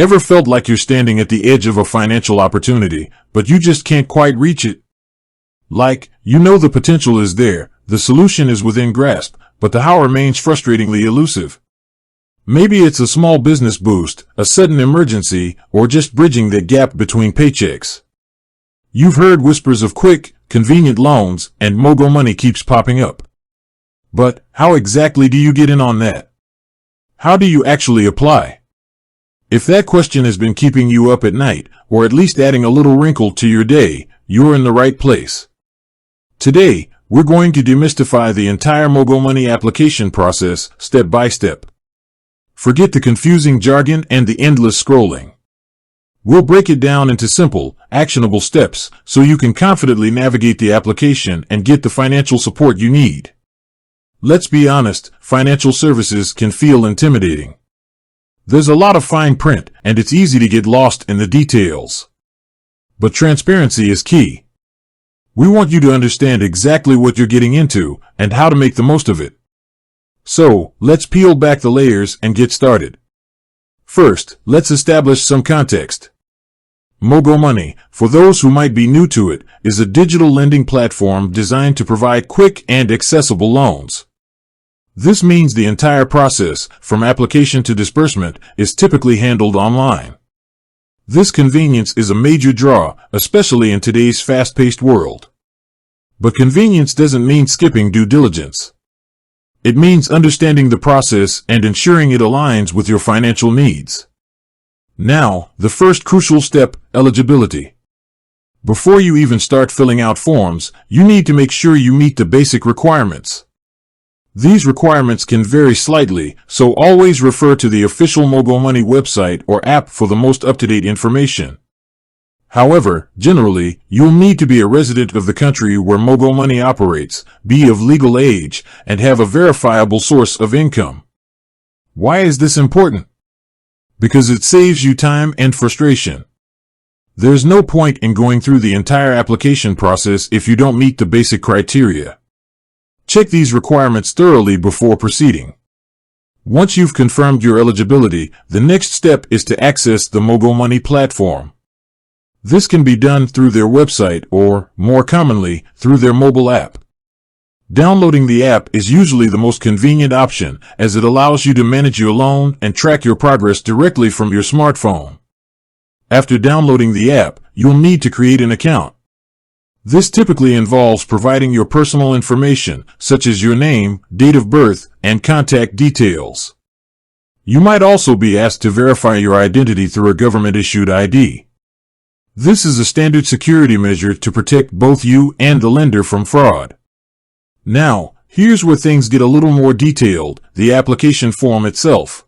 Ever felt like you're standing at the edge of a financial opportunity, but you just can't quite reach it? Like, you know the potential is there, the solution is within grasp, but the how remains frustratingly elusive. Maybe it's a small business boost, a sudden emergency, or just bridging that gap between paychecks. You've heard whispers of quick, convenient loans, and MogoMoney keeps popping up. But how exactly do you get in on that? How do you actually apply? If that question has been keeping you up at night, or at least adding a little wrinkle to your day, you're in the right place. Today, we're going to demystify the entire MogoMoney application process, step by step. Forget the confusing jargon and the endless scrolling. We'll break it down into simple, actionable steps so you can confidently navigate the application and get the financial support you need. Let's be honest, financial services can feel intimidating. There's a lot of fine print, and it's easy to get lost in the details. But transparency is key. We want you to understand exactly what you're getting into and how to make the most of it. So, let's peel back the layers and get started. First, let's establish some context. MogoMoney, for those who might be new to it, is a digital lending platform designed to provide quick and accessible loans. This means the entire process, from application to disbursement, is typically handled online. This convenience is a major draw, especially in today's fast-paced world. But convenience doesn't mean skipping due diligence. It means understanding the process and ensuring it aligns with your financial needs. Now, the first crucial step, eligibility. Before you even start filling out forms, you need to make sure you meet the basic requirements. These requirements can vary slightly, so always refer to the official MogoMoney website or app for the most up-to-date information. However, generally, you'll need to be a resident of the country where MogoMoney operates, be of legal age, and have a verifiable source of income. Why is this important? Because it saves you time and frustration. There's no point in going through the entire application process if you don't meet the basic criteria. Check these requirements thoroughly before proceeding. Once you've confirmed your eligibility, the next step is to access the MogoMoney platform. This can be done through their website or, more commonly, through their mobile app. Downloading the app is usually the most convenient option, as it allows you to manage your loan and track your progress directly from your smartphone. After downloading the app, you'll need to create an account. This typically involves providing your personal information, such as your name, date of birth, and contact details. You might also be asked to verify your identity through a government-issued ID. This is a standard security measure to protect both you and the lender from fraud. Now, here's where things get a little more detailed, the application form itself.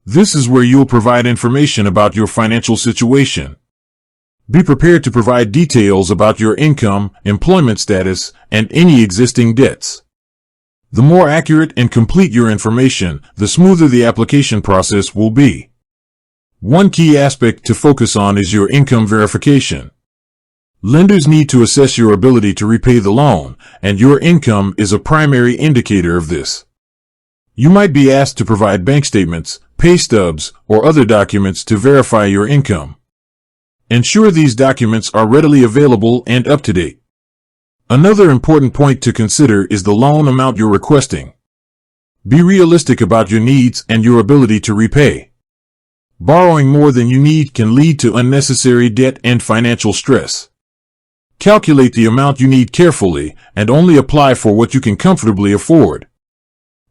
This is where you'll provide information about your financial situation. Be prepared to provide details about your income, employment status, and any existing debts. The more accurate and complete your information, the smoother the application process will be. One key aspect to focus on is your income verification. Lenders need to assess your ability to repay the loan, and your income is a primary indicator of this. You might be asked to provide bank statements, pay stubs, or other documents to verify your income. Ensure these documents are readily available and up to date. Another important point to consider is the loan amount you're requesting. Be realistic about your needs and your ability to repay. Borrowing more than you need can lead to unnecessary debt and financial stress. Calculate the amount you need carefully and only apply for what you can comfortably afford.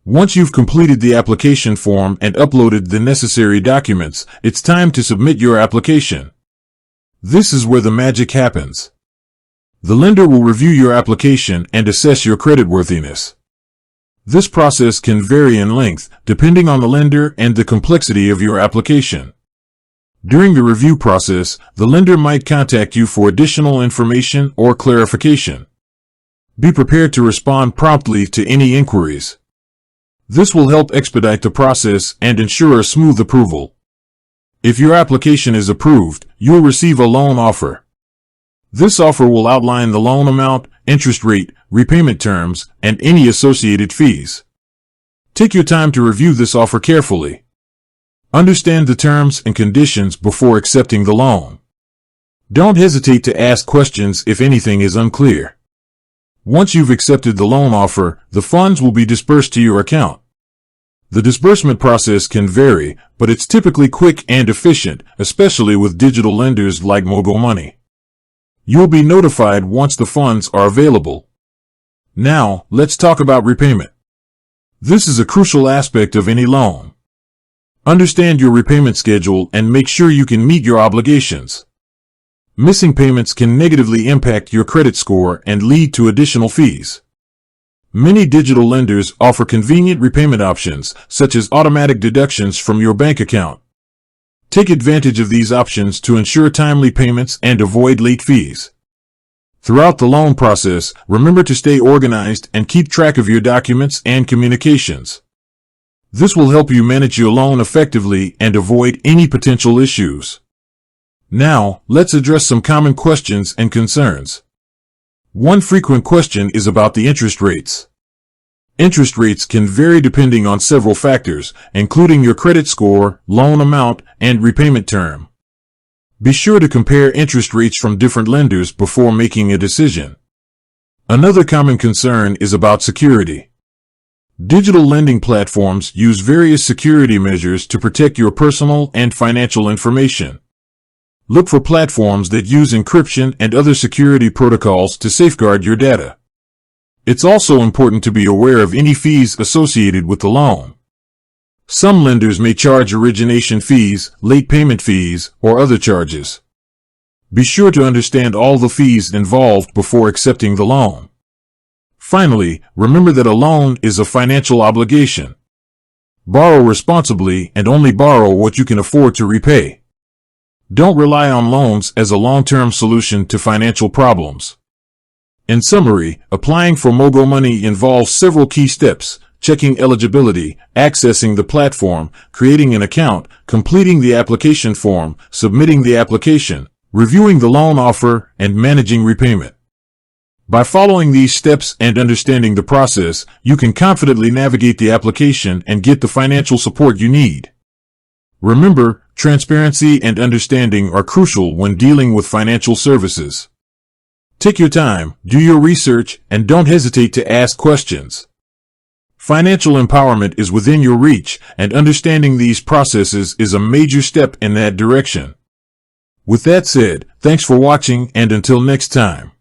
Once you've completed the application form and uploaded the necessary documents, it's time to submit your application. This is where the magic happens. The lender will review your application and assess your creditworthiness. This process can vary in length, depending on the lender and the complexity of your application. During the review process, the lender might contact you for additional information or clarification. Be prepared to respond promptly to any inquiries. This will help expedite the process and ensure a smooth approval. If your application is approved, you'll receive a loan offer. This offer will outline the loan amount, interest rate, repayment terms, and any associated fees. Take your time to review this offer carefully. Understand the terms and conditions before accepting the loan. Don't hesitate to ask questions if anything is unclear. Once you've accepted the loan offer, the funds will be dispersed to your account. The disbursement process can vary, but it's typically quick and efficient, especially with digital lenders like MogoMoney. You'll be notified once the funds are available. Now, let's talk about repayment. This is a crucial aspect of any loan. Understand your repayment schedule and make sure you can meet your obligations. Missing payments can negatively impact your credit score and lead to additional fees. Many digital lenders offer convenient repayment options, such as automatic deductions from your bank account. Take advantage of these options to ensure timely payments and avoid late fees. Throughout the loan process, remember to stay organized and keep track of your documents and communications. This will help you manage your loan effectively and avoid any potential issues. Now, let's address some common questions and concerns. One frequent question is about the interest rates. Interest rates can vary depending on several factors, including your credit score, loan amount, and repayment term. Be sure to compare interest rates from different lenders before making a decision. Another common concern is about security. Digital lending platforms use various security measures to protect your personal and financial information. Look for platforms that use encryption and other security protocols to safeguard your data. It's also important to be aware of any fees associated with the loan. Some lenders may charge origination fees, late payment fees, or other charges. Be sure to understand all the fees involved before accepting the loan. Finally, remember that a loan is a financial obligation. Borrow responsibly and only borrow what you can afford to repay. Don't rely on loans as a long-term solution to financial problems. In summary, applying for MogoMoney involves several key steps: checking eligibility, accessing the platform, creating an account, completing the application form, submitting the application, reviewing the loan offer, and managing repayment. By following these steps and understanding the process, you can confidently navigate the application and get the financial support you need. Remember, transparency and understanding are crucial when dealing with financial services. Take your time, do your research, and don't hesitate to ask questions. Financial empowerment is within your reach, and understanding these processes is a major step in that direction. With that said, thanks for watching, and until next time.